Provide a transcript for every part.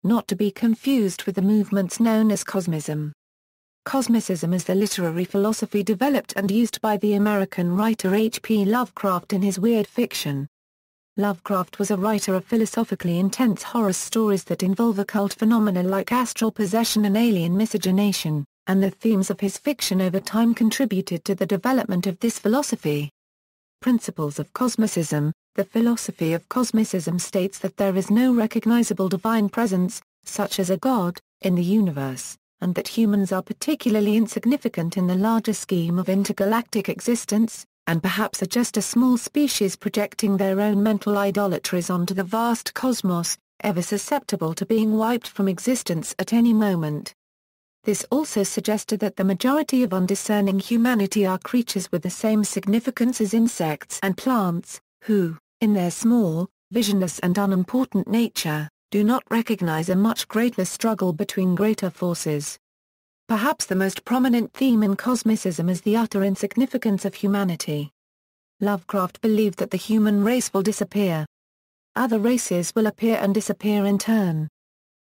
not to be confused with the movements known as Cosmism. Cosmicism is the literary philosophy developed and used by the American writer H.P. Lovecraft in his weird fiction. Lovecraft was a writer of philosophically intense horror stories that involve occult phenomena like astral possession and alien miscegenation, and the themes of his fiction over time contributed to the development of this philosophy. Principles of Cosmicism. The philosophy of Cosmicism states that there is no recognizable divine presence, such as a god, in the universe, and that humans are particularly insignificant in the larger scheme of intergalactic existence, and perhaps are just a small species projecting their own mental idolatries onto the vast cosmos, ever susceptible to being wiped from existence at any moment. This also suggested that the majority of undiscerning humanity are creatures with the same significance as insects and plants, who, in their small, visionless and unimportant nature, do not recognize a much greater struggle between greater forces. Perhaps the most prominent theme in Cosmicism is the utter insignificance of humanity. Lovecraft believed that the human race will disappear. Other races will appear and disappear in turn.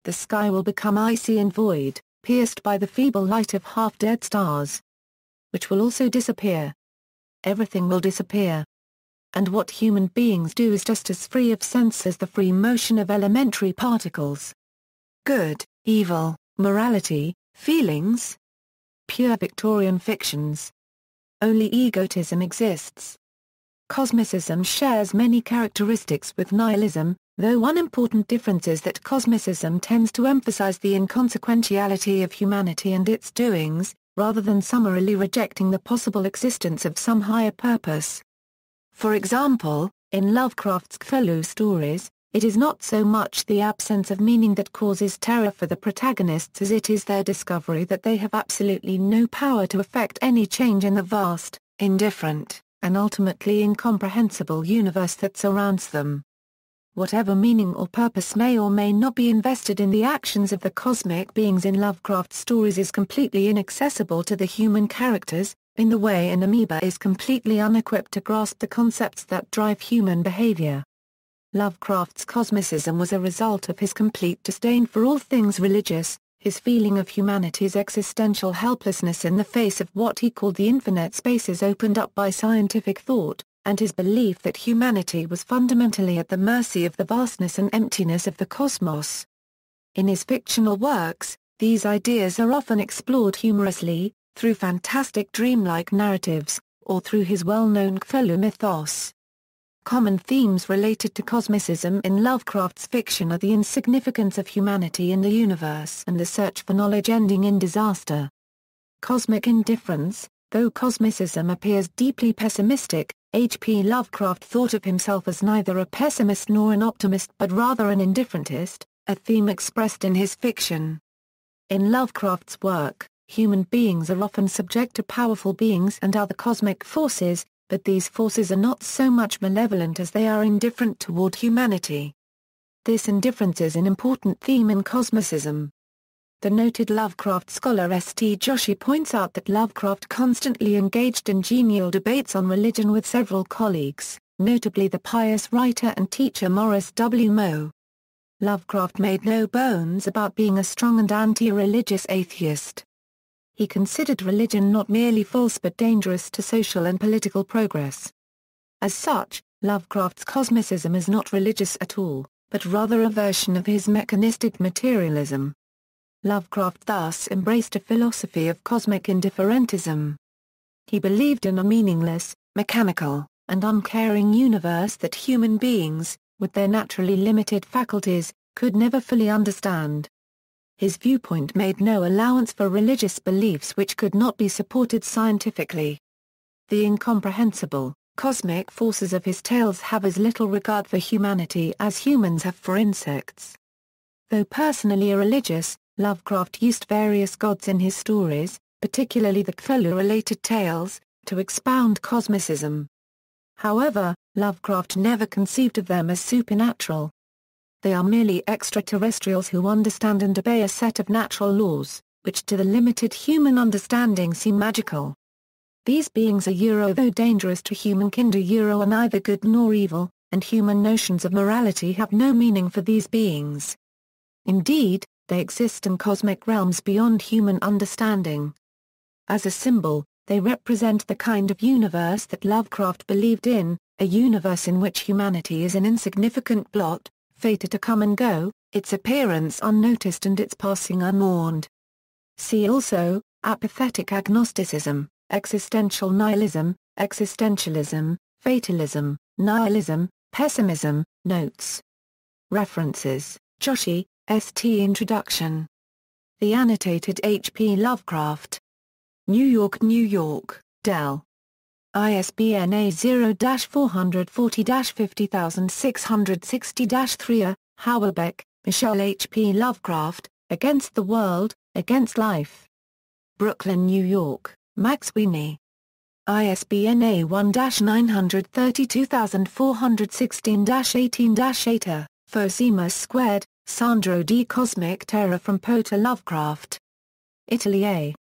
The sky will become icy and void, pierced by the feeble light of half-dead stars, which will also disappear. Everything will disappear. And what human beings do is just as free of sense as the free motion of elementary particles. Good, evil, morality, feelings. Pure Victorian fictions. Only egotism exists. Cosmicism shares many characteristics with nihilism, though one important difference is that Cosmicism tends to emphasize the inconsequentiality of humanity and its doings, rather than summarily rejecting the possible existence of some higher purpose. For example, in Lovecraft's Cthulhu stories, it is not so much the absence of meaning that causes terror for the protagonists as it is their discovery that they have absolutely no power to effect any change in the vast, indifferent, and ultimately incomprehensible universe that surrounds them. Whatever meaning or purpose may or may not be invested in the actions of the cosmic beings in Lovecraft's stories is completely inaccessible to the human characters, in the way an amoeba is completely unequipped to grasp the concepts that drive human behavior. Lovecraft's Cosmicism was a result of his complete disdain for all things religious, his feeling of humanity's existential helplessness in the face of what he called the infinite spaces opened up by scientific thought, and his belief that humanity was fundamentally at the mercy of the vastness and emptiness of the cosmos. In his fictional works, these ideas are often explored humorously, through fantastic dreamlike narratives, or through his well-known Cthulhu mythos. Common themes related to Cosmicism in Lovecraft's fiction are the insignificance of humanity in the universe and the search for knowledge ending in disaster. Cosmic indifference. Though Cosmicism appears deeply pessimistic, H.P. Lovecraft thought of himself as neither a pessimist nor an optimist but rather an indifferentist, a theme expressed in his fiction. In Lovecraft's work, human beings are often subject to powerful beings and other cosmic forces, but these forces are not so much malevolent as they are indifferent toward humanity. This indifference is an important theme in Cosmicism. The noted Lovecraft scholar S.T. Joshi points out that Lovecraft constantly engaged in genial debates on religion with several colleagues, notably the pious writer and teacher Morris W. Moe. Lovecraft made no bones about being a strong and anti-religious atheist. He considered religion not merely false but dangerous to social and political progress. As such, Lovecraft's Cosmicism is not religious at all, but rather a version of his mechanistic materialism. Lovecraft thus embraced a philosophy of cosmic indifferentism. He believed in a meaningless, mechanical, and uncaring universe that human beings, with their naturally limited faculties, could never fully understand. His viewpoint made no allowance for religious beliefs which could not be supported scientifically. The incomprehensible, cosmic forces of his tales have as little regard for humanity as humans have for insects. Though personally irreligious, Lovecraft used various gods in his stories, particularly the Cthulhu-related tales, to expound Cosmicism. However, Lovecraft never conceived of them as supernatural. They are merely extraterrestrials who understand and obey a set of natural laws, which to the limited human understanding seem magical. These beings are though dangerous to humankind are neither good nor evil, and human notions of morality have no meaning for these beings. Indeed, they exist in cosmic realms beyond human understanding. As a symbol, they represent the kind of universe that Lovecraft believed in, a universe in which humanity is an insignificant blot, fated to come and go, its appearance unnoticed and its passing unmourned. See also, apathetic agnosticism, existential nihilism, existentialism, fatalism, nihilism, pessimism. Notes. References: Joshi, St. Introduction. The Annotated H.P. Lovecraft. New York, New York, Dell. ISBN A0-440-50660-3. Hauerbeck, Michelle H. P. Lovecraft, Against the World, Against Life. Brooklyn, New York, Max Weeney. ISBN A1-932416-18-8. Fosemus Squared, Sandro D. Cosmic Terror from Poe to Lovecraft. Italy A.